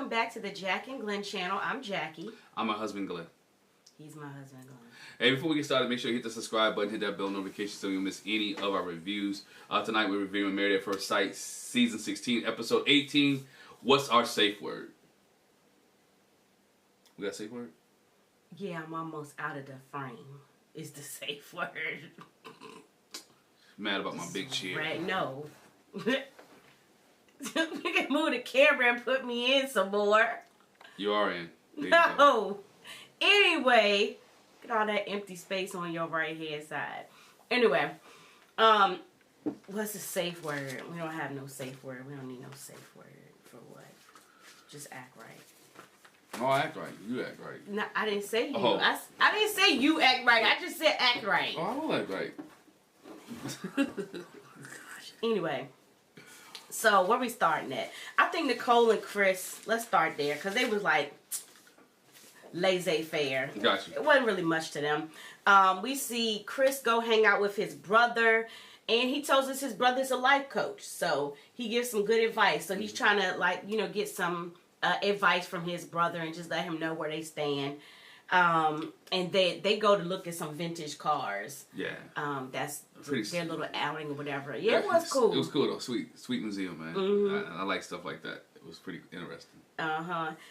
welcome back to the Jac and Glen channel. I'm Jackie. I'm my husband, Glenn. He's my husband, Glenn. Hey, before we get started, make sure you hit the subscribe button, hit that bell notification so you don't miss any of our reviews. Tonight we're reviewing Married at First Sight, Season 16, Episode 18. What's our safe word? We got a safe word? Yeah, I'm almost out of the frame. Is the safe word. Mad about my big chair. Right, no. We can move the camera and put me in some more. You are in. No. Anyway, get all that empty space on your right hand side. Anyway, what's the safe word? We don't have no safe word. We don't need no safe word for what? Just act right. Oh, act right. You act right. No, I didn't say you. Oh. I didn't say you act right. I just said act right. Oh, I don't act right. Gosh. Anyway. So, where we starting at? I think Nicole and Chris, let's start there. Because they was like laissez-faire. Gotcha. It wasn't really much to them. We see Chris go hang out with his brother. And he tells us his brother's a life coach. So, he gives some good advice. So, he's trying to, like, you know, get some advice from his brother. And just let him know where they stand. And they go to look at some vintage cars. Yeah. That's pretty their little outing or whatever. Yeah, it was cool. It was cool though. Sweet museum, man. Mm-hmm. I like stuff like that. It was pretty interesting.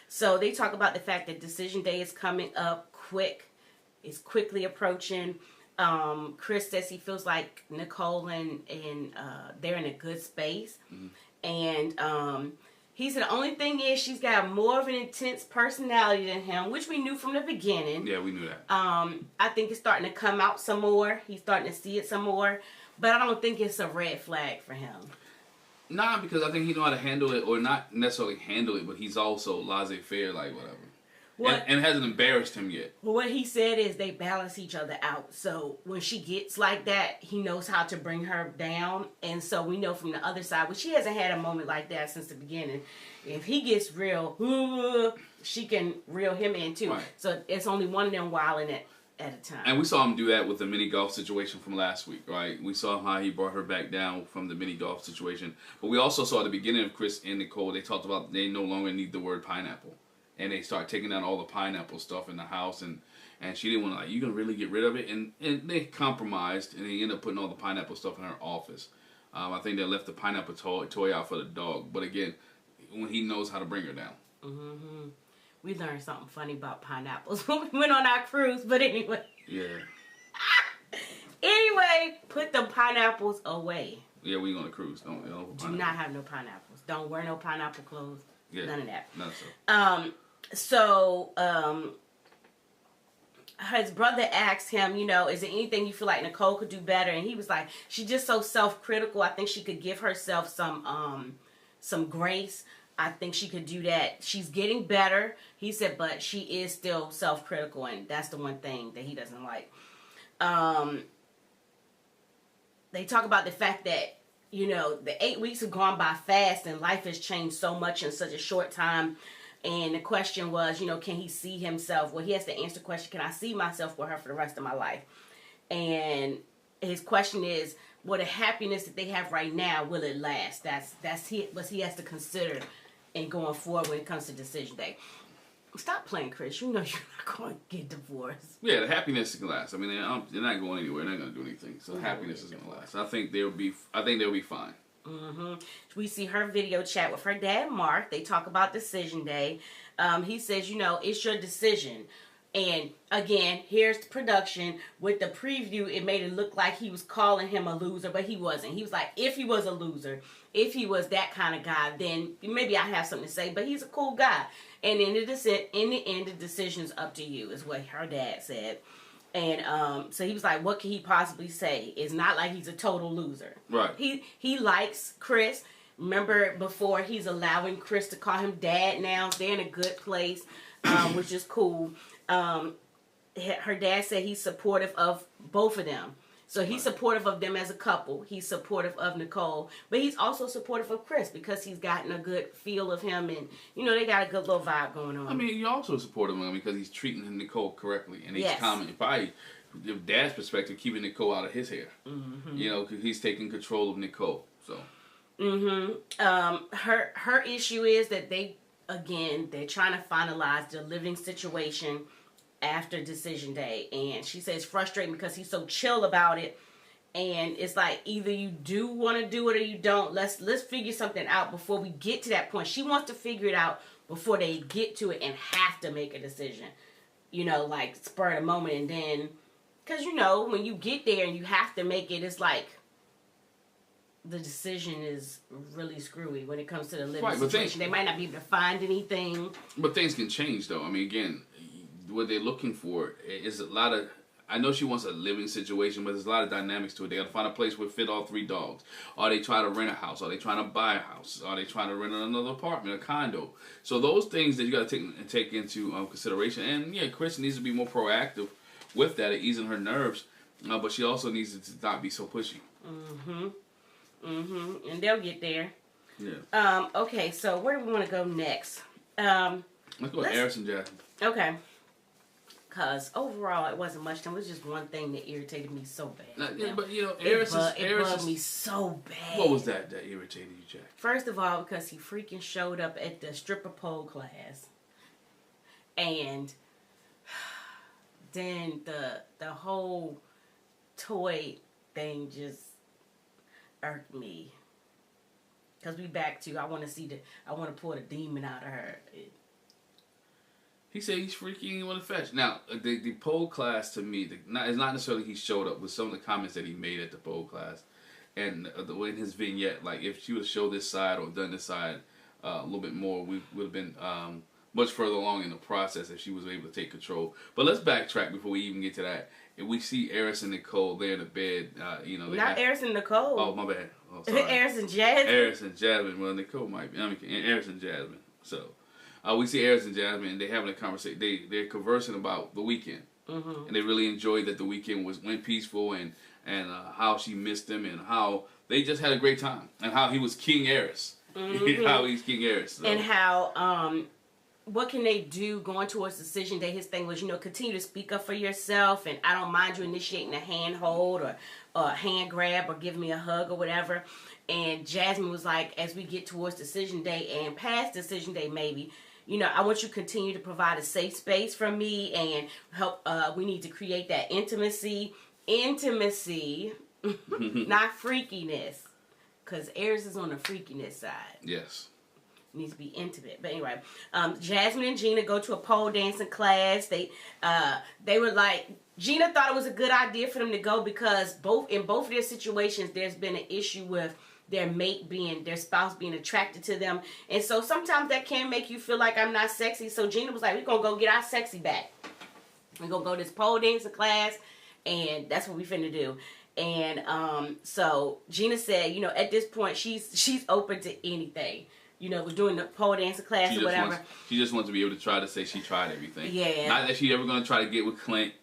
So they talk about the fact that decision day is coming up quick. It's quickly approaching. Chris says he feels like Nicole and they're in a good space. Mm-hmm. And he said the only thing is she's got more of an intense personality than him, which we knew from the beginning. Yeah, we knew that. I think it's starting to come out some more. He's starting to see it some more. But I don't think it's a red flag for him. Nah, because I think he know how to handle it, or not necessarily handle it, but he's also laissez-faire, like whatever. And it hasn't embarrassed him yet. Well, what he said is they balance each other out. So when she gets like that, he knows how to bring her down. And so we know from the other side, which she hasn't had a moment like that since the beginning. If he gets real, she can reel him in too. Right. So it's only one of them wilding at a time. And we saw him do that with the mini golf situation from last week, right? We saw how he brought her back down from the mini golf situation. But we also saw at the beginning of Chris and Nicole, they talked about they no longer need the word pineapple. And they start taking down all the pineapple stuff in the house, and she didn't want to, like, you can really get rid of it, and they compromised, and they ended up putting all the pineapple stuff in her office. I think they left the pineapple toy out for the dog, but again, when he knows how to bring her down. Mm-hmm. We learned something funny about pineapples when we went on our cruise, but anyway. Yeah. Anyway, put the pineapples away. Yeah, we on a cruise. Do not have no pineapples. Don't wear no pineapple clothes. Yeah. None of that. None so. So, his brother asked him, you know, is there anything you feel like Nicole could do better? And he was like, she's just so self-critical. I think she could give herself some grace. I think she could do that. She's getting better, he said, but she is still self-critical, and that's the one thing that he doesn't like. They talk about the fact that, you know, the 8 weeks have gone by fast, and life has changed so much in such a short time. And the question was, you know, can he see himself? Well, he has to answer the question, can I see myself with her for the rest of my life? And his question is, well, the happiness that they have right now, will it last? That's what he has to consider in going forward when it comes to decision day. Stop playing, Chris. You know you're not going to get divorced. Yeah, the happiness is going to last. I mean, they're not going anywhere. They're not going to do anything. So happiness is going to last. I think they'll be fine. Mm-hmm. We see her video chat with her dad, Mark. They talk about decision day. He says, you know, it's your decision. And again, here's the production. With the preview, it made it look like he was calling him a loser, but he wasn't. He was like, if he was a loser, if he was that kind of guy, then maybe I have something to say. But he's a cool guy. And in the end, the decision's up to you, is what her dad said. And so he was like, what can he possibly say? It's not like he's a total loser. Right. He likes Chris. Remember before, he's allowing Chris to call him dad now. They're in a good place, which is cool. Her dad said he's supportive of both of them. So he's supportive of them as a couple. He's supportive of Nicole. But he's also supportive of Chris because he's gotten a good feel of him. And, you know, they got a good little vibe going on. I mean, you also support him because he's treating Nicole correctly. And he's commenting, probably, from Dad's perspective, keeping Nicole out of his hair. Mm-hmm. You know, because he's taking control of Nicole. So. Mm-hmm. Her issue is that they again, they're trying to finalize the living situation after decision day. And she says it's frustrating because he's so chill about it. And it's like, either you do want to do it or you don't. Let's figure something out before we get to that point. She wants to figure it out before they get to it and have to make a decision. You know, like spur of the moment. And then, because, you know, when you get there and you have to make it, it's like the decision is really screwy when it comes to the living situation. They might not be able to find anything. But things can change, though. I mean, again, what they're looking for is a lot of... I know she wants a living situation, but there's a lot of dynamics to it. They got to find a place where fit all 3 dogs. Or they try to rent a house. Or they trying to buy a house. Or they trying to rent another apartment, a condo. So those things that you got to take into consideration. And yeah, Chris needs to be more proactive with that, easing her nerves. But she also needs to not be so pushy. And they'll get there. Yeah. Okay, so where do we want to go next? Let's go with Airris and Jasmine. Okay. Because overall, it wasn't much time. It was just one thing that irritated me so bad. Yeah, but, you know, Airris bugged me so bad. What was that irritated you, Jack? First of all, because he freaking showed up at the stripper pole class. And then the whole toy thing just irked me. Because we back to, I want to pull the demon out of her. He said he's freaky and he want to fetch. Now, the pole class to me, it's not necessarily he showed up, with some of the comments that he made at the pole class. And in his vignette, like if she would have showed this side or done this side a little bit more, we would have been much further along in the process if she was able to take control. But let's backtrack before we even get to that. And we see Airris and Nicole there in the bed. Not Airris and Nicole. Oh, my bad. Oh, sorry. Airris and Jasmine. Airris and Jasmine. Well, Nicole might be. Airris and Jasmine. So... we see Airris and Jasmine, and they're having a conversation. They're conversing about the weekend, and they really enjoyed that the weekend went peaceful, and how she missed him, and how they just had a great time, and how he was King Airris, how he's King Airris, so. And how what can they do going towards decision day? His thing was, continue to speak up for yourself, and I don't mind you initiating a handhold or a hand grab or giving me a hug or whatever. And Jasmine was like, as we get towards decision day and past decision day, maybe. I want you to continue to provide a safe space for me and help. We need to create that intimacy, not freakiness, because Airris is on the freakiness side. Yes. Needs to be intimate. But anyway, Jasmine and Gina go to a pole dancing class. They were like, Gina thought it was a good idea for them to go because in both of their situations, there's been an issue with their spouse being attracted to them. And so sometimes that can make you feel like I'm not sexy. So Gina was like, we're going to go get our sexy back. We're going to go to this pole dancing class, and that's what we finna do. And so Gina said, at this point, she's open to anything. We're doing the pole dancing class or whatever. She just wants to be able to try to say she tried everything. Yeah. Not that she ever going to try to get with Clint.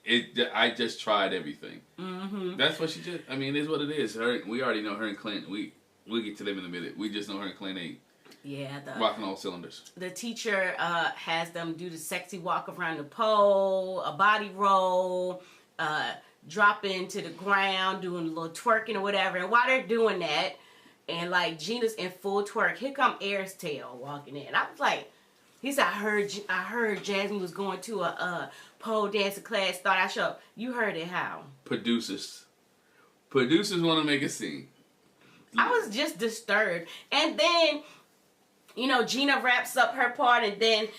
I just tried everything. That's what she just, it is what it is. We already know her and Clint. We'll get to them in a minute. We just know her and Clint ain't rocking all cylinders. The teacher has them do the sexy walk around the pole, a body roll, drop into the ground, doing a little twerking or whatever. And while they're doing that, and like Gina's in full twerk, here come Airris' tail walking in. I was like, he said, I heard Jasmine was going to a pole dancing class. Thought I should. You heard it how? Producers want to make a scene. I was just disturbed. And then, Gina wraps up her part, and then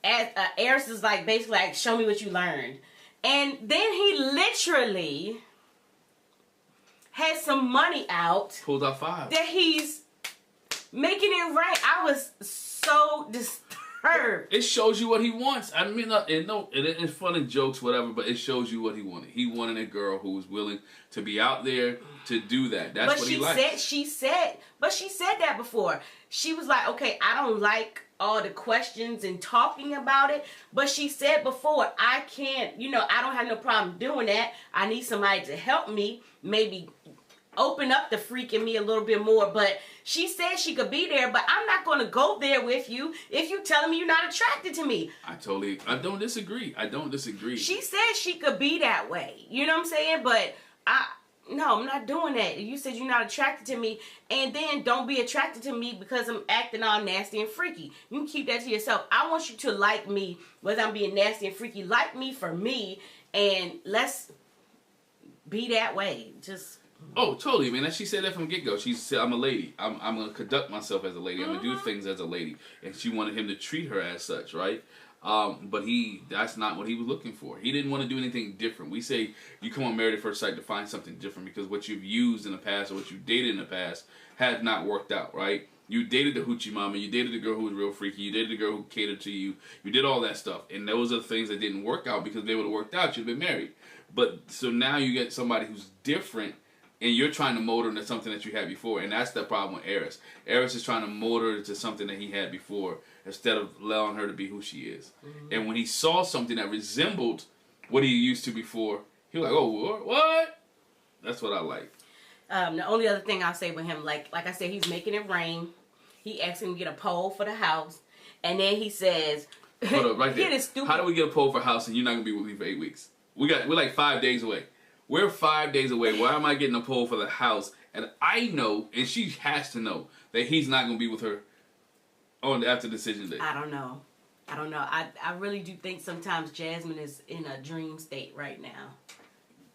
Airris is like, basically like, show me what you learned. And then he literally has some money out. Pulled out $5. That he's making it right. I was so disturbed. It shows you what he wants. It's fun and jokes, whatever, but it shows you what he wanted. He wanted a girl who was willing to be out there to do that. That's what he likes. She said that before. She was like, okay, I don't like all the questions and talking about it, but she said before, I can't, I don't have no problem doing that. I need somebody to help me, maybe open up the freak in me a little bit more. But she said she could be there, but I'm not going to go there with you if you telling me you're not attracted to me. I don't disagree. She said she could be that way. You know what I'm saying? But no, I'm not doing that. You said you're not attracted to me, and then don't be attracted to me because I'm acting all nasty and freaky. You can keep that to yourself. I want you to like me, whether I'm being nasty and freaky. Like me for me, and let's be that way. Just. Oh, totally, man. She said that from the get-go. She said, I'm a lady. I'm going to conduct myself as a lady. I'm going to do things as a lady. And she wanted him to treat her as such, right? But that's not what he was looking for. He didn't want to do anything different. We say you come on Married at First Sight to find something different because what you've used in the past or what you dated in the past has not worked out, right? You dated the hoochie mama. You dated the girl who was real freaky. You dated the girl who catered to you. You did all that stuff. And those are the things that didn't work out because if they would have worked out, you'd have been married. But so now you get somebody who's different and you're trying to mold her into something that you had before. And that's the problem with Airris. Airris is trying to mold her into something that he had before instead of allowing her to be who she is. Mm-hmm. And when he saw something that resembled what he used to before, he was like, oh, what? That's what I like. The only other thing I'll say with him, like I said, he's making it rain. He asked him to get a pole for the house. And then he says, hold up, right there. Stupid. How do we get a pole for a house and you're not going to be with me for 8 weeks? We're like 5 days away. We're 5 days away. Why am I getting a pole for the house? And I know, and she has to know, that he's not going to be with her after decision day. I don't know. I really do think sometimes Jasmine is in a dream state right now.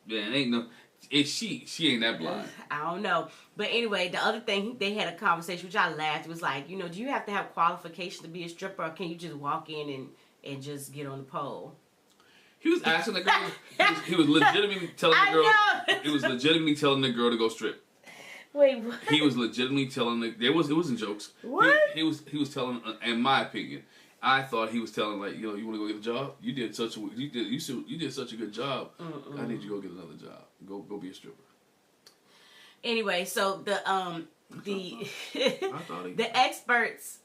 Yeah, ain't no. It's she ain't that blind. I don't know. But anyway, the other thing, they had a conversation, which I laughed. It was like, do you have to have qualifications to be a stripper, or can you just walk in and just get on the pole? He was asking the girl. He was legitimately telling the girl. He was legitimately telling the girl to go strip. Wait, what? He was legitimately telling it wasn't jokes. What? He was telling. In my opinion, I thought he was telling like, you want to go get a job? You did such a good job. I need you to go get another job. Go be a stripper. Anyway, so the experts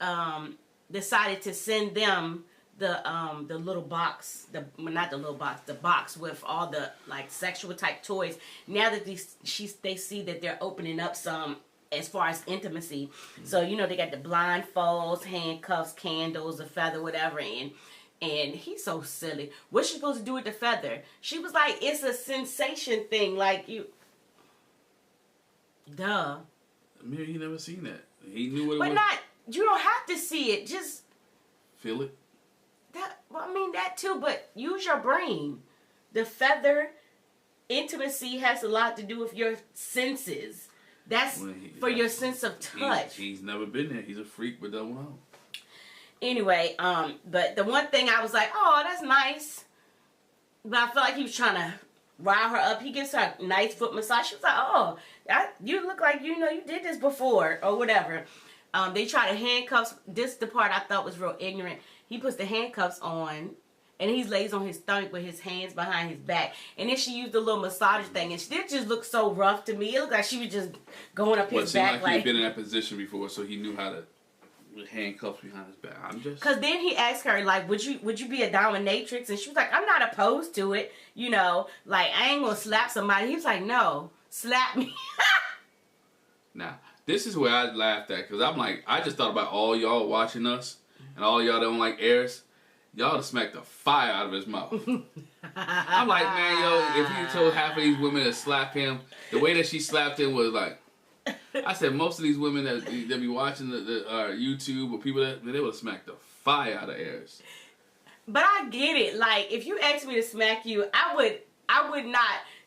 decided to send them the little box, the box with all the like sexual type toys. Now that they see that they're opening up some as far as intimacy. So they got the blindfolds, handcuffs, candles, a feather, whatever, and he's so silly. What's she supposed to do with the feather? She was like, it's a sensation thing, like you. Duh. Maybe he never seen that. He knew what it was. But not. You don't have to see it. Just feel it. That too, but use your brain. The feather intimacy has a lot to do with your senses. That's for your sense of touch. He's never been there. He's a freak, but don't know. Anyway, but the one thing I was like, oh, that's nice. But I felt like he was trying to rile her up. He gives her a nice foot massage. She was like, oh, you look like you did this before or whatever. They try to handcuffs. This is the part I thought was real ignorant. He puts the handcuffs on, and he lays on his stomach with his hands behind his back. And then she used a little massage thing, and it just looked so rough to me. It looked like she was just going up his back. Like he had been in that position before, so he knew how to handcuffs behind his back. Because then he asked her, like, would you be a dominatrix? And she was like, I'm not opposed to it. Like, I ain't gonna slap somebody. He was like, no, slap me. Now, this is where I laughed at, because I'm like, I just thought about all y'all watching us, and all y'all that don't like Airris, y'all have smacked the fire out of his mouth. I'm like, man, if he told half of these women to slap him, the way that she slapped him was like, I said most of these women that be watching the YouTube or people they would have smacked the fire out of Airris. But I get it. Like, if you asked me to smack you, I would not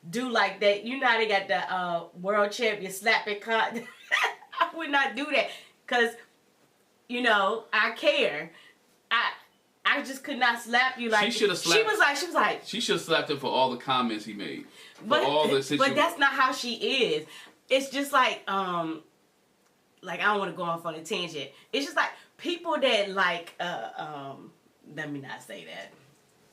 do like that. They got the world champion slapping cut. I would not do that because, I care. I just could not slap you like. She should have slapped. She was like. She should have slapped him for all the comments he made. But that's not how she is. It's just like I don't want to go off on a tangent. It's just like people that like let me not say that,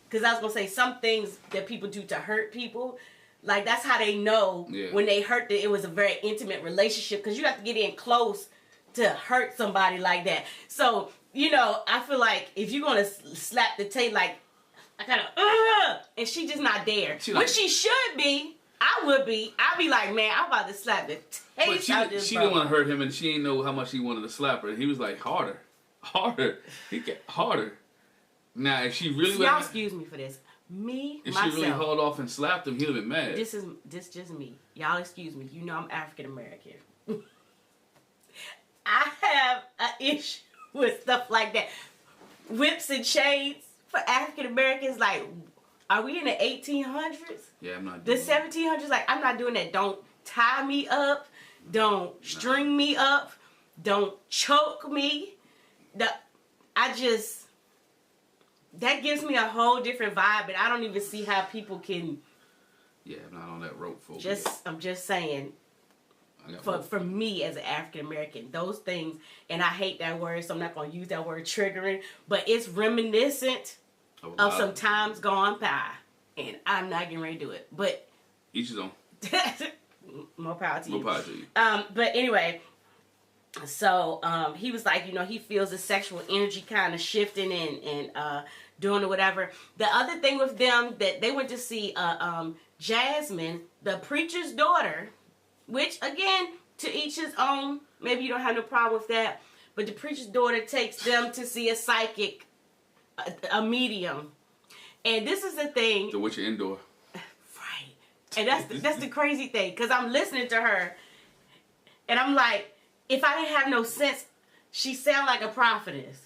because I was gonna say some things that people do to hurt people. Like, that's how they know when they hurt that it was a very intimate relationship, because you have to get in close to hurt somebody like that. So, I feel like if you're going to slap the tape, like, I kind of, and she just not there. Which she should be. I would be. I'd be like, man, I'm about to slap the tape out this she didn't want to hurt him, and she didn't know how much he wanted to slap her. And he was like, harder. He get harder. Now, if she really... Y'all excuse me for this. If myself. she really hauled off and slapped him, he'd have been mad. This just me. Y'all excuse me. You know I'm African American. I have an issue with stuff like that. Whips and chains for African Americans, like, are we in the 1800s? Yeah, I'm not The doing that. 1700s? Like, I'm not doing that. Don't tie me up. Don't string me up. Don't choke me. That gives me a whole different vibe, and I don't even see how people can. Yeah, I'm not on that rope, folks. I'm just saying. For me as an African American, those things, and I hate that word, so I'm not going to use that word triggering, but it's reminiscent of some times gone by, and I'm not getting ready to do it. But each his own. More power to you. More power to you. But anyway, so he was like, he feels the sexual energy kind of shifting and doing or whatever. The other thing with them, that they went to see Jasmine, the preacher's daughter, which again, to each his own. Maybe you don't have no problem with that, but the preacher's daughter takes them to see a psychic, a medium, and this is the thing. The witch indoor. Right, and that's the crazy thing, because I'm listening to her, and I'm like, if I didn't have no sense, she sound like a prophetess.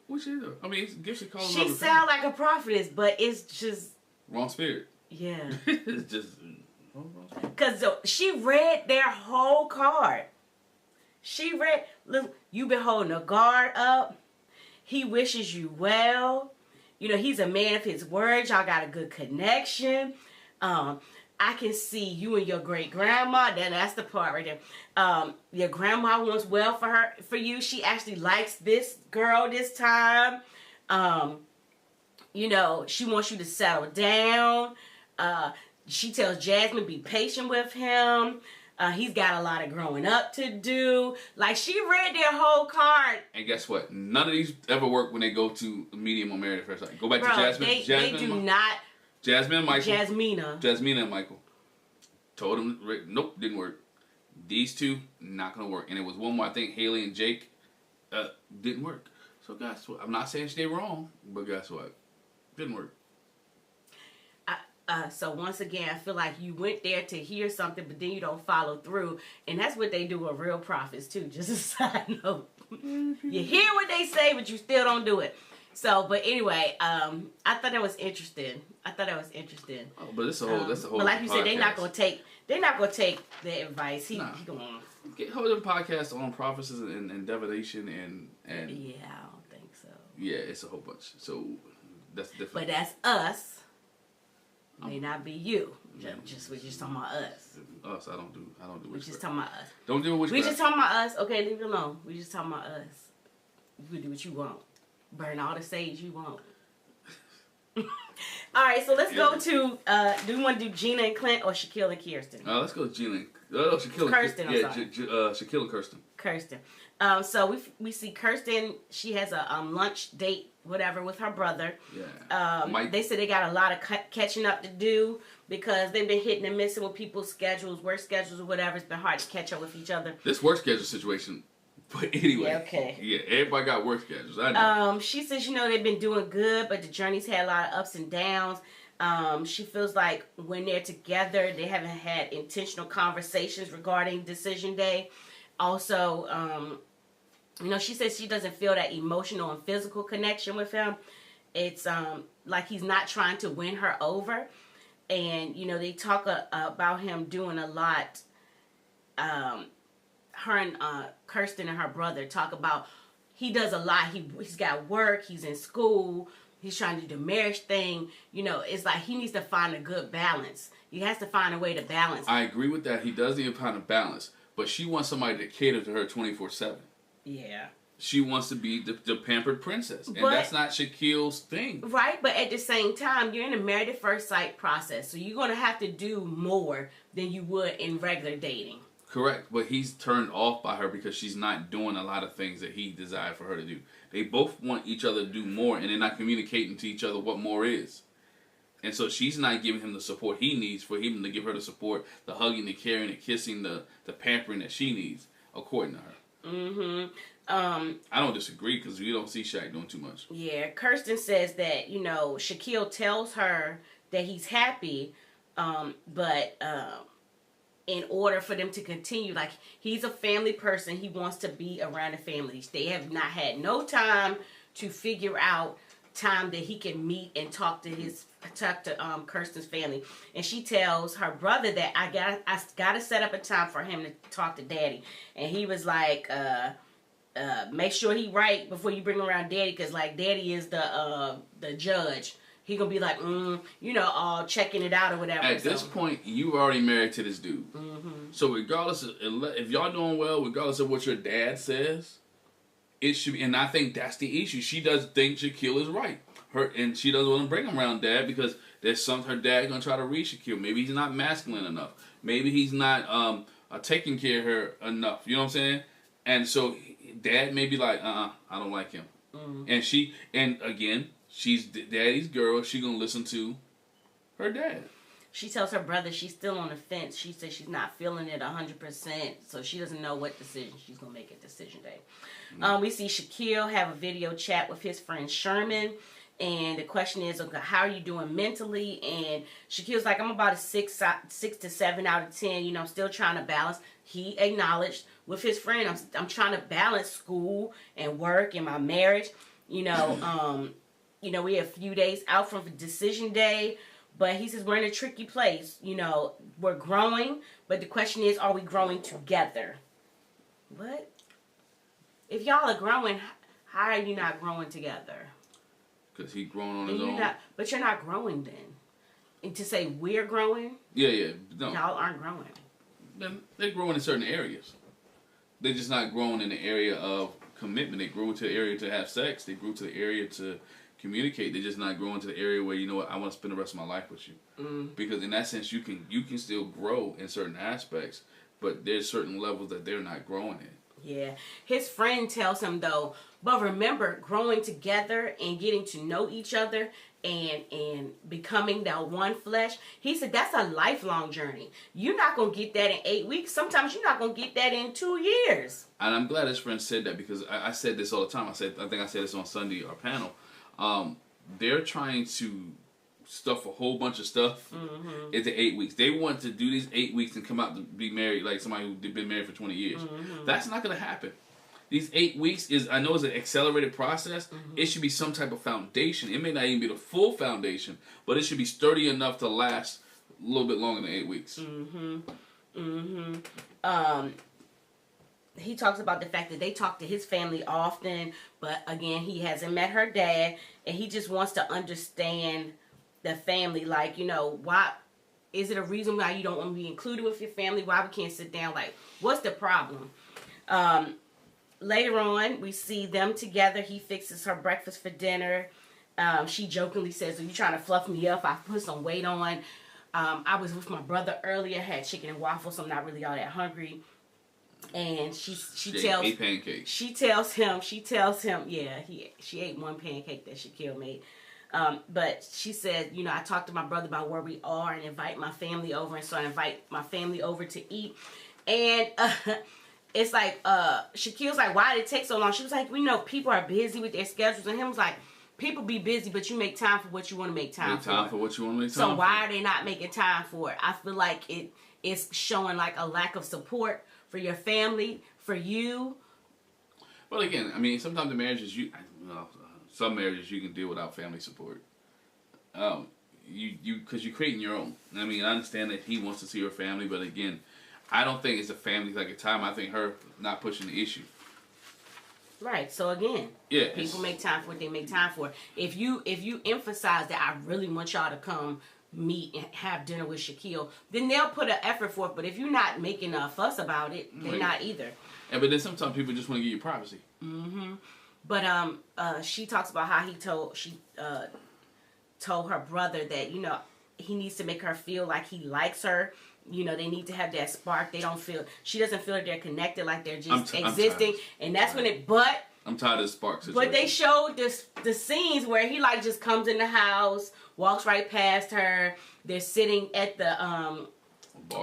What she do? I mean, give she call. She sound like a prophetess, but it's just wrong spirit. Yeah. It's just. Because she read their whole card. She read, look, you've been holding a guard up. He wishes you well. He's a man of his word. Y'all got a good connection. I can see you and your great grandma. That's the part right there. Your grandma wants well for you. She actually likes this girl this time. She wants you to settle down. She tells Jasmine, be patient with him. He's got a lot of growing up to do. Like, she read their whole card. And guess what? None of these ever work when they go to Medium or Married at First Sight. Go back to Jasmine. They do not. Jasmine and Michael. Jasmina and Michael. Told him, nope, didn't work. These two, not going to work. And it was one more, I think, Haley and Jake, didn't work. So guess what? I'm not saying they wrong, but guess what? Didn't work. So once again, I feel like you went there to hear something, but then you don't follow through. And that's what they do with real prophets, too. Just a side note. You hear what they say, but you still don't do it. So, but anyway, I thought that was interesting. Oh, but that's a whole but like you podcast. said, they're not gonna take the advice. He gonna hold them podcasts on prophecies and divination and yeah, I don't think so. Yeah, it's a whole bunch. So that's different. But that's us. May not be you. We're just talking about us. Us, I don't do We're just talking about us. Don't do witchcraft. We just talking about us. Okay, leave it alone. We just talking about us. You can do what you want. Burn all the sage you want. All right, so let's go to. Do we want to do Gina and Clint or Shaquille and Kirsten? Let's go to Gina. Shaquille Kirsten. I'm sorry. Shaquille and Kirsten. Kirsten. So we see Kirsten. She has a lunch date, whatever, with her brother. Yeah. They said they got a lot of catching up to do because they've been hitting and missing with people's schedules, work schedules, or whatever. It's been hard to catch up with each other. This work schedule situation. But anyway. Yeah, okay. Yeah, everybody got work schedules. I know. She says, they've been doing good, but the journey's had a lot of ups and downs. She feels like when they're together, they haven't had intentional conversations regarding decision day. Also, she says she doesn't feel that emotional and physical connection with him. It's like he's not trying to win her over. And, they talk about him doing a lot. Her and Kirsten and her brother talk about he does a lot. He's got work. He's in school. He's trying to do the marriage thing. It's like he needs to find a good balance. He has to find a way to balance. I agree with that. He does need to find a balance. But she wants somebody to cater to her 24/7. Yeah. She wants to be the pampered princess. And that's not Shaquille's thing. Right, but at the same time, you're in a married at first sight process. So you're going to have to do more than you would in regular dating. Correct, but he's turned off by her because she's not doing a lot of things that he desired for her to do. They both want each other to do more, and they're not communicating to each other what more is. And so she's not giving him the support he needs for him to give her the support, the hugging, the caring, the kissing, the pampering that she needs, according to her. I don't disagree because you don't see Shaq doing too much. Yeah, Kirsten says that, you know, Shaquille tells her that he's happy, but in order for them to continue, like, he's a family person. He wants to be around the family. They have not had no time to figure out time that he can meet and talk to Kirsten's family. And she tells her brother that I gotta set up a time for him to talk to Daddy. And he was like, make sure he right before you bring him around Daddy, because like Daddy is the judge. He gonna be like, you know, all checking it out or whatever. At this point, you already married to this dude. So regardless of, if y'all doing well, regardless of what your dad says, it should be. And I think that's the issue. She does think Shaquille is right. And she doesn't want to bring him around Dad because there's her dad gonna try to read Shaquille. Maybe he's not masculine enough. Maybe he's not taking care of her enough. You know what I'm saying? And so Dad may be like, I don't like him. And again, she's Daddy's girl. She gonna listen to her dad. She tells her brother she's still on the fence. She says she's not feeling it 100%, so she doesn't know what decision she's gonna make at decision day. We see Shaquille have a video chat with his friend Sherman, and the question is, okay, how are you doing mentally? And Shaquille's like, I'm about a 6 to 7 out of 10. You know, I'm still trying to balance. He acknowledged with his friend, I'm trying to balance school and work and my marriage. You know, we have a few days out from decision day, but he says we're in a tricky place. You know, we're growing, but the question is, are we growing together? What? If y'all are growing, how are you not growing together? Because he's growing on his own. But you're not growing then. And to say we're growing, yeah, no, y'all aren't growing. Then they're growing in certain areas. They're just not growing in the area of commitment. They grew to the area to have sex. They grew to the area to communicate. They're just not growing to the area where, you know what, I want to spend the rest of my life with you. Because in that sense, you can still grow in certain aspects, but there's certain levels that they're not growing in. Yeah. His friend tells him, though, but remember, growing together and getting to know each other and becoming that one flesh, he said that's a lifelong journey. You're not going to get that in 8 weeks. Sometimes you're not going to get that in 2 years. And I'm glad his friend said that, because I said this all the time. I think I said this on Sunday, our panel. They're trying to stuff a whole bunch of stuff into 8 weeks. They want to do these 8 weeks and come out to be married like somebody who's been married for 20 years. That's not going to happen. These 8 weeks I know it's an accelerated process. It should be some type of foundation. It may not even be the full foundation, but it should be sturdy enough to last a little bit longer than 8 weeks. He talks about the fact that they talk to his family often, but again, he hasn't met her dad, and he just wants to understand the family. Like, you know, why is it a reason why you don't want to be included with your family? Why we can't sit down? Like, what's the problem? Later on, we see them together. He fixes her breakfast for dinner. She jokingly says, "Are you trying to fluff me up? I put some weight on. I was with my brother earlier, had chicken and waffles, so I'm not really all that hungry." And she tells ate pancakes. She tells him, yeah, she ate one pancake that Shaquille made. But she said, you know, I talked to my brother about where we are and invite my family over, and so I invite my family over to eat. And it's like Shaquille's like, why did it take so long? She was like, you know, people are busy with their schedules, and him was like, people be busy, but you make time for what you want to make time for. Time for what you want to make time for. So why are they not making time for it? I feel like it's showing like a lack of support for your family, for you. Well, again, I mean, sometimes the marriages some marriages you can deal without family support. Because you're creating your own. I mean, I understand that he wants to see her family, but again, I don't think it's a family like a time. I think her not pushing the issue. Right. So again, people make time for what they make time for. If you emphasize that I really want y'all to come meet and have dinner with Shaquille, then they'll put an effort for it. But if you're not making a fuss about it, they're not either. Yeah, but then sometimes people just want to give you privacy. But she talks about how she told her brother that, you know, he needs to make her feel like he likes her. You know, they need to have that spark. She doesn't feel that they're connected, like they're just existing. And that's when I'm tired of the spark situation. But they showed the scenes where he like just comes in the house, walks right past her. They're sitting at the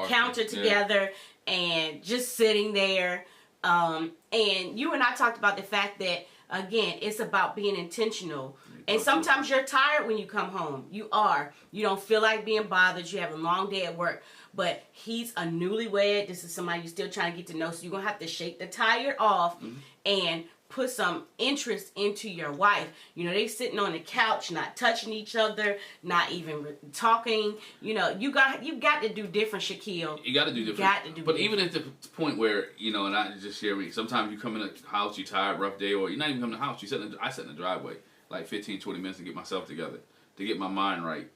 counter together and just sitting there. And you and I talked about the fact that, again, it's about being intentional. And sometimes you're tired when you come home. You are. You don't feel like being bothered. You have a long day at work. But he's a newlywed. This is somebody you're still trying to get to know. So you're going to have to shake the tired off and put some interest into your wife. You know, they sitting on the couch, not touching each other, not even talking. You know, you got to do different, Shaquille. You got to do different. Got to do but different. even at the point where, you know, and I just share with you, sometimes you come in the house, you tired, rough day, or you're not even coming to the house. I sit in the driveway like 15, 20 minutes to get myself together, to get my mind right,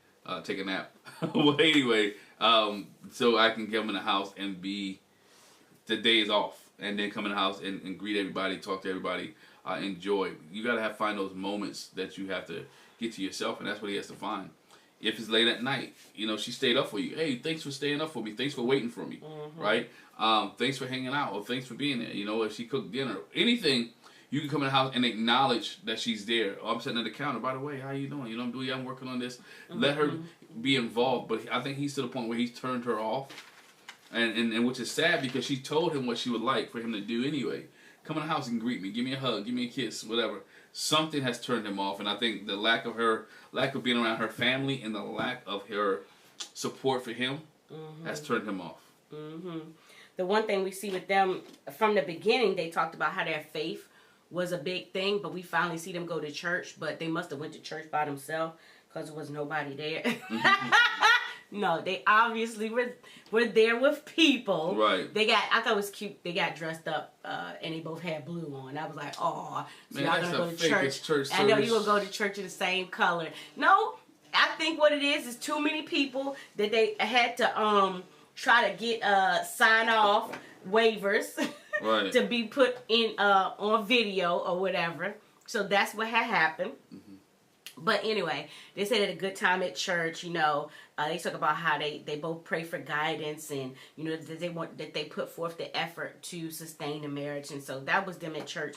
take a nap. Well, anyway, so I can come in the house and the day is off. And then come in the house and greet everybody, talk to everybody, enjoy. You got to find those moments that you have to get to yourself, and that's what he has to find. If it's late at night, you know, she stayed up for you. Hey, thanks for staying up for me. Thanks for waiting for me, right? Thanks for hanging out, or thanks for being there. You know, if she cooked dinner, anything, you can come in the house and acknowledge that she's there. Oh, I'm sitting at the counter. By the way, how you doing? You know, I'm working on this. Let her be involved. But I think he's to the point where he's turned her off. And which is sad because she told him what she would like for him to do anyway. Come in the house and greet me, give me a hug, give me a kiss, whatever. Something has turned him off, and I think the lack of being around her family and the lack of her support for him has turned him off. The one thing we see with them from the beginning, they talked about how their faith was a big thing, but we finally see them go to church, but they must have went to church by themselves because there was nobody there. No, they obviously were there with people. Right. I thought it was cute. They got dressed up and they both had blue on. I was like, oh, so Man, y'all gonna go to church. I know you gonna go to church in the same color. No, I think what it is too many people that they had to try to get sign off waivers to be put in on video or whatever. So that's what had happened. But anyway, they said at a good time at church, you know, they talk about how they both pray for guidance and, you know, that they put forth the effort to sustain the marriage. And so that was them at church.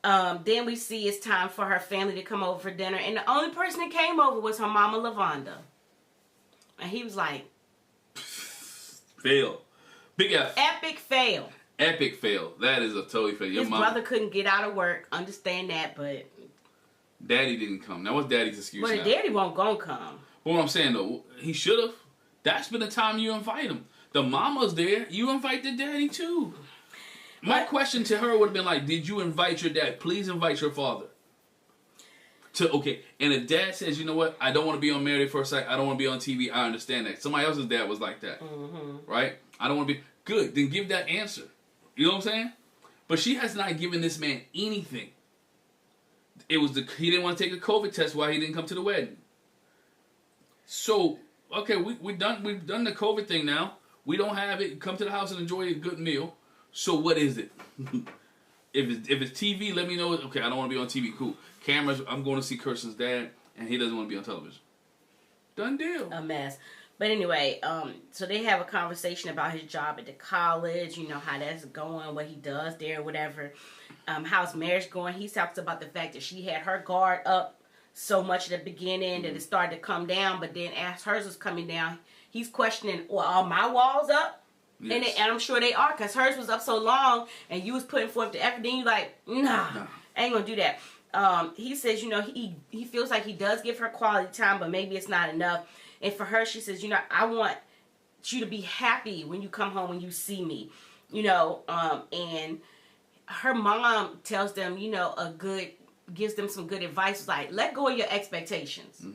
Then we see it's time for her family to come over for dinner. And the only person that came over was her mama, Lavonda. And he was like... Fail. Big F. Epic fail. Epic fail. That is a totally fail. His brother couldn't get out of work. Understand that, but... Daddy didn't come. Now, what's Daddy's excuse now? Well, Daddy won't gonna come. But what I'm saying, though, he should have. That's been the time you invite him. The mama's there. You invite the daddy, too. My question to her would have been like, did you invite your dad? Please invite your father. Okay, and if dad says, you know what, I don't want to be on Married at First Sight, I don't want to be on TV, I understand that. Somebody else's dad was like that, right? I don't want to be... Good, then give that answer. You know what I'm saying? But she has not given this man anything. He didn't want to take a COVID test while he didn't come to the wedding. So, okay, we've done the COVID thing now. We don't have it. Come to the house and enjoy a good meal. So what is it? if it's TV, let me know. Okay, I don't want to be on TV. Cool. Cameras, I'm going to see Kirsten's dad, and he doesn't want to be on television. Done deal. A mess. But anyway, so they have a conversation about his job at the college, you know, how that's going, what he does there, whatever. How's marriage going? He talks about the fact that she had her guard up so much at the beginning that it started to come down, but then as hers was coming down, he's questioning, well, are my walls up? Yes. And I'm sure they are, because hers was up so long, and you was putting forth the effort, then you like, nah, I ain't gonna do that. He says, you know, he feels like he does give her quality time, but maybe it's not enough. And for her, she says, you know, I want you to be happy when you come home, when you see me, you know, and her mom tells them, you know, gives them some good advice, like, let go of your expectations.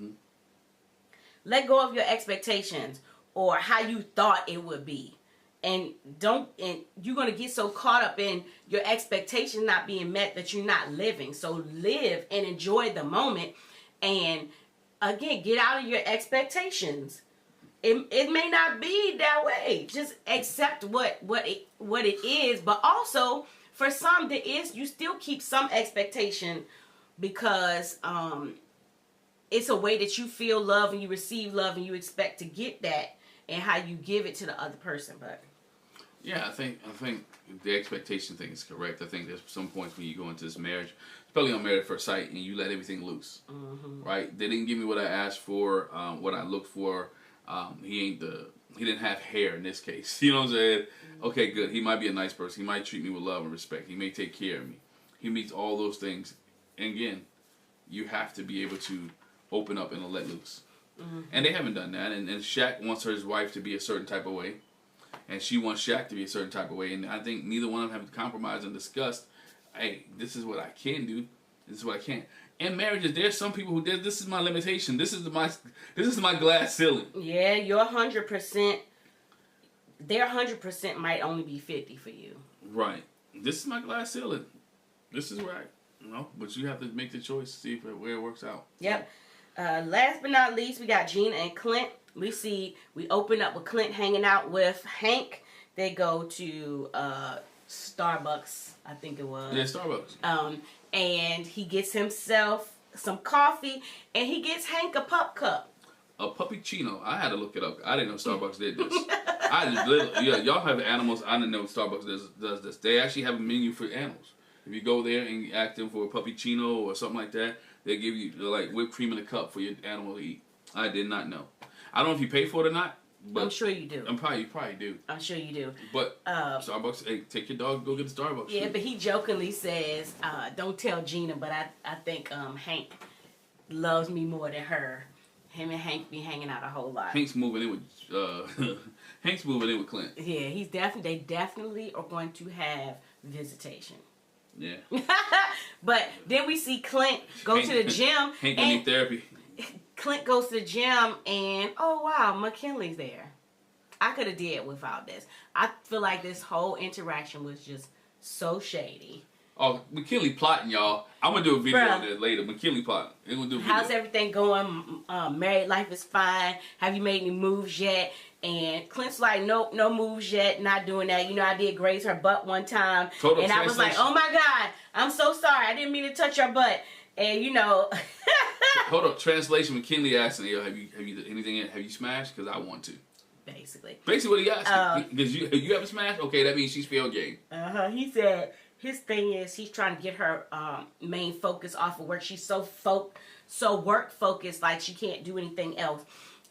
Let go of your expectations or how you thought it would be. And you're going to get so caught up in your expectations not being met that you're not living. So live and enjoy the moment. And again, get out of your expectations. It may not be that way. Just accept what it is. But also, for some, you still keep some expectation because it's a way that you feel love and you receive love and you expect to get that and how you give it to the other person. But yeah, I think the expectation thing is correct. I think there's some points when you go into this marriage, especially on Married at First Sight, and you let everything loose, right? They didn't give me what I asked for, what I looked for. He didn't have hair in this case. You know what I'm saying? Okay, good. He might be a nice person. He might treat me with love and respect. He may take care of me. He meets all those things. And again, you have to be able to open up and let loose. Mm-hmm. And they haven't done that. And Shaq wants his wife to be a certain type of way. And she wants Shaq to be a certain type of way. And I think neither one of them have compromised and discussed, hey, this is what I can do. This is what I can't. In marriages, there's some people who this is my limitation. This is my glass ceiling. Yeah, you're 100%. Their 100% might only be 50 for you. Right. This is my glass ceiling. This is right. But you have to make the choice to see where it works out. Yep. Last but not least, we got Gina and Clint. We open up with Clint hanging out with Hank. They go to Starbucks, I think it was. Yeah, Starbucks. And he gets himself some coffee, and he gets Hank a pup cup. A puppuccino. I had to look it up. I didn't know Starbucks did this. Y'all have animals. I didn't know Starbucks does this. They actually have a menu for animals. If you go there and ask them for a puppuccino or something like that, they give you like whipped cream in a cup for your animal to eat. I did not know. I don't know if you pay for it or not. But I'm sure you do. You probably do. I'm sure you do. But Starbucks, hey, take your dog, go get the Starbucks. Yeah, but he jokingly says, don't tell Gina, but I think Hank loves me more than her. Him and Hank be hanging out a whole lot. Hank's moving in with Clint. Yeah, they definitely are going to have visitation. Yeah. But then we see Clint go to the gym. Hank need therapy. Clint goes to the gym and, oh wow, McKinley's there. I could have did without this. I feel like this whole interaction was just so shady. Oh, McKinley plotting, y'all. I'm going to do a video on that later. McKinley plotting. They're gonna do a video. How's everything going? Married life is fine. Have you made any moves yet? And Clint's like, nope, no moves yet. Not doing that. I did graze her butt one time. Total and I was like, oh my God, I'm so sorry. I didn't mean to touch your butt. And Hold up. Translation, McKinley asking, yo, have you anything? Have you smashed? Because I want to. Basically what he asked. Because you haven't smashed? Okay, that means she's failed game. He said his thing is he's trying to get her main focus off of work. She's so work focused, like she can't do anything else.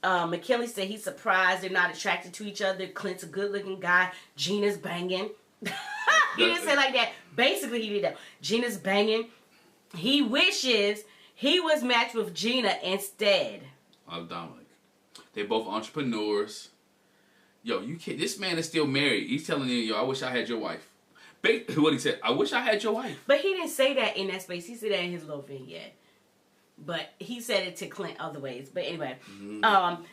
McKinley said he's surprised they're not attracted to each other. Clint's a good looking guy. Gina's banging. He didn't say like that. Basically, he did that. Gina's banging. He wishes he was matched with Gina instead of Dominic. They're both entrepreneurs. Yo, you can't. This man is still married. He's telling you, yo, I wish I had your wife. What he said, I wish I had your wife. But he didn't say that in that space. He said that in his little vignette. But he said it to Clint other ways. But anyway,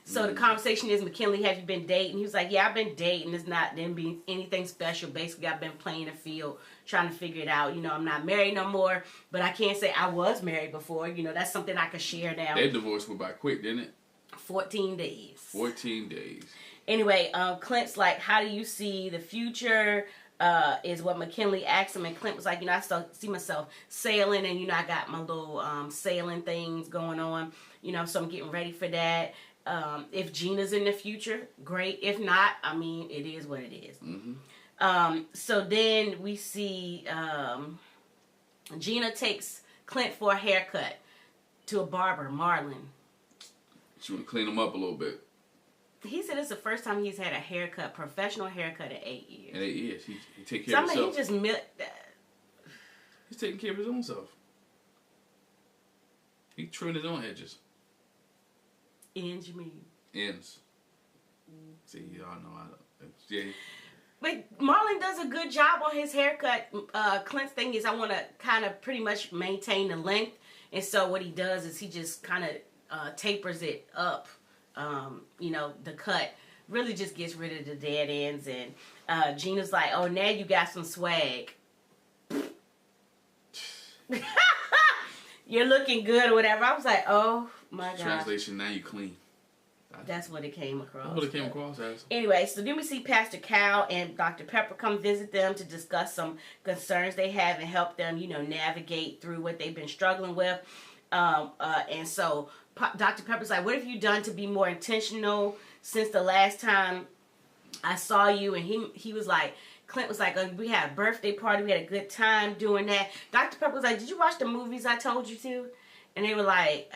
so the conversation is, McKinley, have you been dating? He was like, yeah, I've been dating. Didn't be anything special. Basically, I've been playing the field, trying to figure it out. I'm not married no more, but I can't say I was married before. That's something I could share now. Their divorce went by quick, didn't it? 14 days. 14 days. Anyway, Clint's like, how do you see the future? Is what McKinley asked him, and Clint was like, I still see myself sailing, and I got my little sailing things going on, so I'm getting ready for that. If Gina's in the future, great. If not, it is what it is. Mm-hmm. So then we see Gina takes Clint for a haircut to a barber, Marlon. She want to clean him up a little bit. He said it's the first time he's had a haircut, professional haircut, in 8 years. In 8 years. He take care of himself. He's taking care of his own self. He trimmed his own edges. Ends, you mean? Ends. See, y'all know I don't. Yeah. But Marlon does a good job on his haircut. Clint's thing is I want to kind of pretty much maintain the length. And so what he does is he just kind of tapers it up. The cut really just gets rid of the dead ends, and Gina's like, oh, now you got some swag. You're looking good or whatever. I was like, oh my God. Translation, now you clean. That's what it came across. That's what it came across as. Anyway, so then we see Pastor Cal and Dr. Pepper come visit them to discuss some concerns they have and help them, navigate through what they've been struggling with. And so Dr. Pepper's like, what have you done to be more intentional since the last time I saw you? And he was like, Clint was like, we had a birthday party. We had a good time doing that. Dr. Pepper was like, did you watch the movies I told you to? And they were like,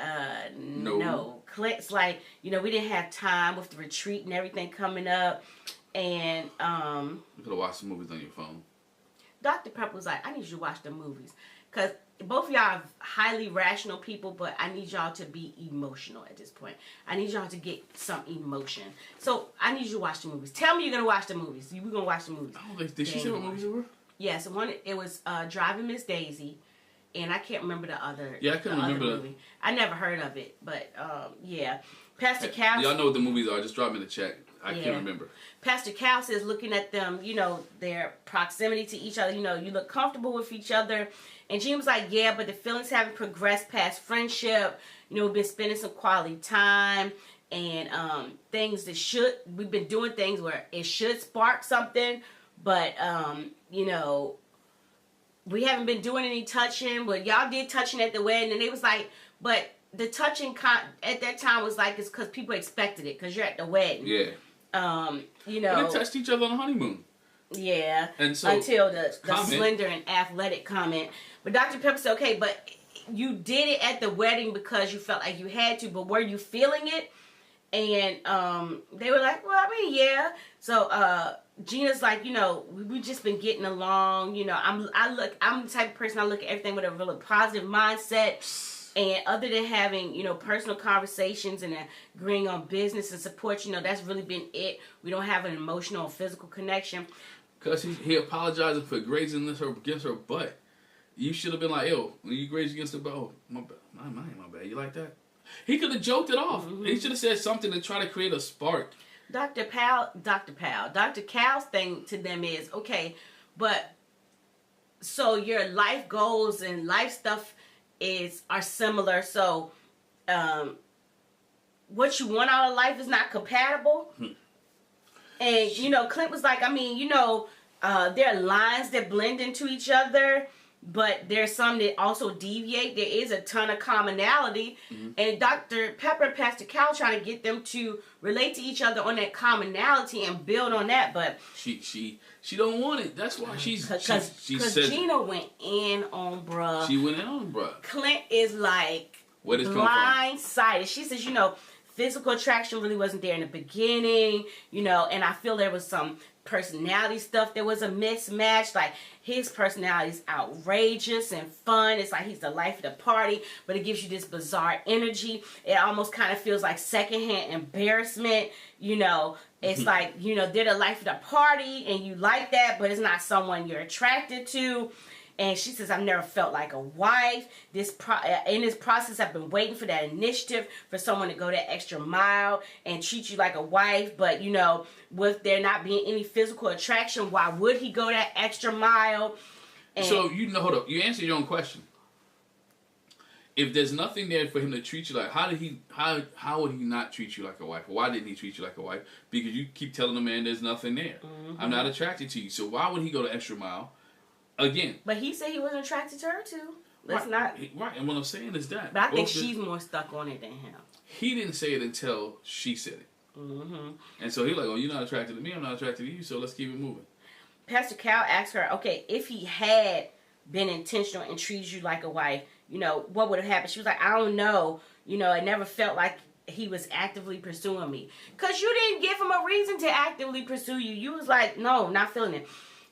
No. no. Clint's like, we didn't have time with the retreat and everything coming up. And you could have watched the movies on your phone. Dr. Pepper was like, I need you to watch the movies. Because both of y'all are highly rational people, but I need y'all to be emotional at this point. I need y'all to get some emotion. So I need you to watch the movies. Tell me you're going to watch the movies. We're going to watch the movies. I don't think, did she say what movies it were? Yes, it was Driving Miss Daisy. And I can't remember the other. Yeah, I couldn't remember the movie. I never heard of it, but yeah. Pastor Cal. Y'all know what the movies are. Just drop me the check. I can't remember. Pastor Cal says, looking at them, their proximity to each other, you look comfortable with each other. And Gene was like, yeah, but the feelings haven't progressed past friendship. We've been spending some quality time and things that we've been doing things where it should spark something, but we haven't been doing any touching. But y'all did touching at the wedding, and they was like, but the touching at that time was like, it's because people expected it because you're at the wedding. Yeah. But they touched each other on the honeymoon. Yeah. And so until the slender and athletic comment. But Dr. Pepper said, okay, but you did it at the wedding because you felt like you had to, but were you feeling it? And they were like, well, I mean, yeah. So Gina's like, we've just been getting along. I'm the type of person, I look at everything with a really positive mindset. And other than having, personal conversations and agreeing on business and support, that's really been it. We don't have an emotional or physical connection. Because he apologizing for grazing against her butt. You should have been like, yo, when you graze against the butt, oh, my bad. My bad. You like that? He could have joked it off. Mm-hmm. He should have said something to try to create a spark. Dr. Cal's thing to them is, okay, but so your life goals and life stuff are similar. So what you want out of life is not compatible. And, Clint was like, I mean, there are lines that blend into each other, but there's some that also deviate. There is a ton of commonality. Mm-hmm. And Dr. Pepper and Pastor Cal trying to get them to relate to each other on that commonality and build on that. But she don't want it. That's why she said Gina went in on bruh. She went in on bruh. Clint is like blindsided. She says, physical attraction really wasn't there in the beginning, and I feel there was some personality stuff. There was a mismatch. Like, his personality is outrageous and fun. It's like he's the life of the party, but it gives you this bizarre energy. It almost kind of feels like secondhand embarrassment. It's like, they're the life of the party and you like that, but it's not someone you're attracted to. And she says, I've never felt like a wife. In this process, I've been waiting for that initiative for someone to go that extra mile and treat you like a wife. But, with there not being any physical attraction, why would he go that extra mile? And so, hold up. You answered your own question. If there's nothing there for him to treat you like, how would he not treat you like a wife? Why didn't he treat you like a wife? Because you keep telling the man there's nothing there. Mm-hmm. I'm not attracted to you. So why would he go the extra mile? Again. But he said he wasn't attracted to her too. Right, and what I'm saying is that. But I think she's more stuck on it than him. He didn't say it until she said it. Mm-hmm. And so he's like, oh, you're not attracted to me, I'm not attracted to you, so let's keep it moving. Pastor Cal asked her, okay, if he had been intentional and treated you like a wife, what would have happened? She was like, I don't know. It never felt like he was actively pursuing me. Because you didn't give him a reason to actively pursue you. You was like, no, not feeling it.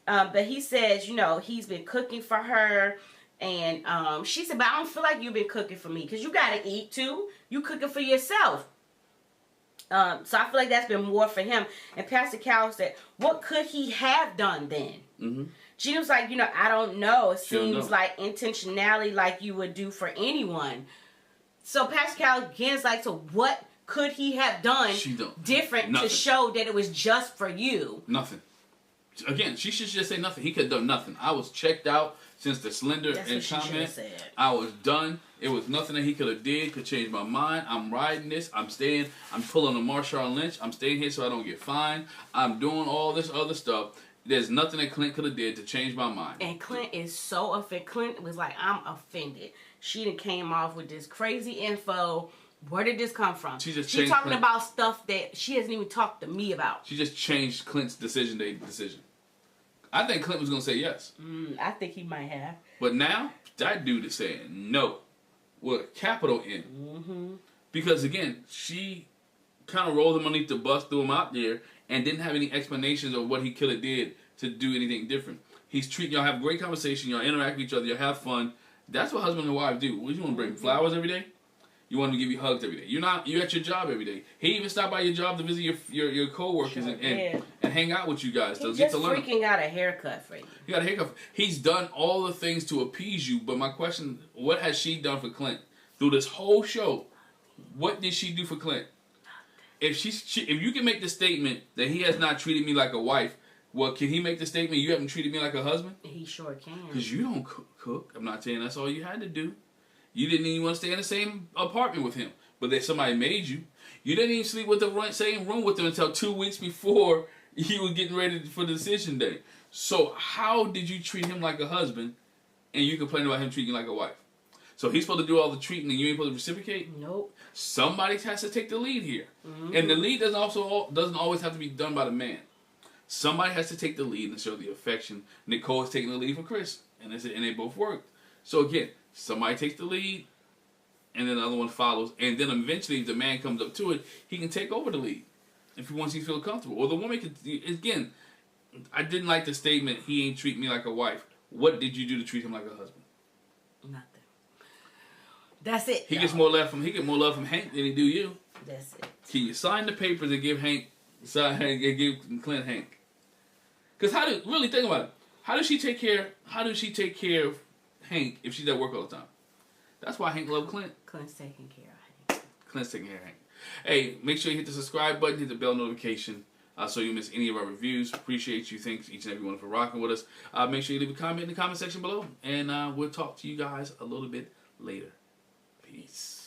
But he says, he's been cooking for her. And she said, but I don't feel like you've been cooking for me. Because you got to eat, too. You cooking for yourself. So I feel like that's been more for him. And Pastor Cal said, what could he have done then? Mm-hmm. Gina was like, I don't know. It seems like intentionality like you would do for anyone. So Pastor Cal again is like, so what could he have done different to show that it was just for you? Nothing. Again, she should just say nothing. He could have done nothing. I was checked out since the slender and comment. I was done. It was nothing that he could have did could change my mind. I'm riding this. I'm staying. I'm pulling a Marshawn Lynch. I'm staying here so I don't get fined. I'm doing all this other stuff. There's nothing that Clint could have did to change my mind. And Clint is so offended. Clint was like, I'm offended. She done came off with this crazy info. Where did this come from? She's talking about stuff that she hasn't even talked to me about. She just changed Clint's decision. I think Clint was going to say yes. I think he might have. But now, that dude is saying no. with a capital N. Mm-hmm. Because again, she kind of rolled him underneath the bus, threw him out there, and didn't have any explanations of what he could have did to do anything different. He's treating y'all, have great conversation, y'all interact with each other, y'all have fun. That's what husband and wife do. What, you want to bring flowers every day? You want him to give you hugs every day. You're at your job every day. He even stopped by your job to visit your co-workers and hang out with you guys. He's just freaking got a haircut for you. He got a haircut. He's done all the things to appease you, but my question, what has she done for Clint through this whole show? What did she do for Clint? If you can make the statement that he has not treated me like a wife, well, can he make the statement you haven't treated me like a husband? He sure can. Because you don't cook. I'm not saying that's all you had to do. You didn't even want to stay in the same apartment with him, but that somebody made you. You didn't even sleep with the same room with him until 2 weeks before you were getting ready for the decision day. So how did you treat him like a husband, and you complain about him treating you like a wife? So he's supposed to do all the treating, and you ain't supposed to reciprocate? Nope. Somebody has to take the lead here, Mm-hmm. and the lead doesn't always have to be done by the man. Somebody has to take the lead and show the affection. Nicole is taking the lead for Chris, and they both worked. So again, somebody takes the lead, and then the other one follows, and then eventually, if the man comes up to it, he can take over the lead if he wants you to feel comfortable. Or the woman can. Again, I didn't like the statement. He ain't treat me like a wife. What did you do to treat him like a husband? Nothing. That's it. He gets more love from Hank than he do you. That's it. Can you sign the papers and give give Clint Hank? Because really think about it. How does she take care of Hank if she's at work all the time? That's why Hank loves Clint. Clint's taking care of Hank. Clint's taking care of Hank. Hey, make sure you hit the subscribe button, hit the bell notification, so you miss any of our reviews. Appreciate you. Thanks each and every one for rocking with us. Make sure you leave a comment in the comment section below, and we'll talk to you guys a little bit later. Peace.